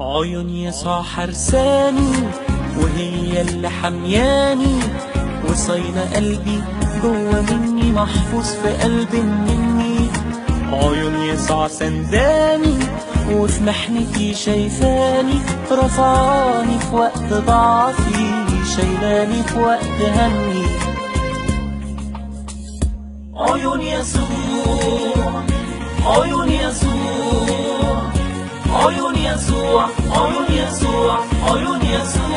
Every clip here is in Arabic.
عيون يسوع حرساني وهي اللي حمياني، وصاينة قلبي جوا مني، محفوظ في قلب مني. عيون يسوع سنداني وفي محنتي شايفاني، رفعاني في وقت ضعفي، شايلاني في وقت همي. عيون يسوع، عيون يسوع، عيون يسوع، عيون يسوع، عيون يسوع.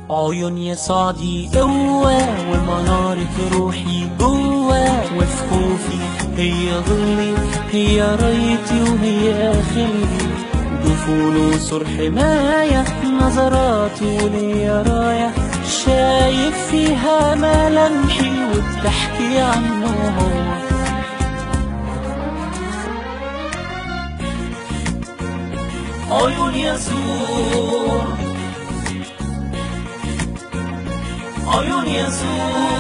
عيون يسوع دي قوة ومنارة روحي جوا، وفي خوفي هي ظلي، هي رايتي وهي خلي، جفون وسور حماية، نظراتي وليا راية، شايف فيها ملامحي وبتحكي عنه هو. عيون يسوع، عيون يسوع.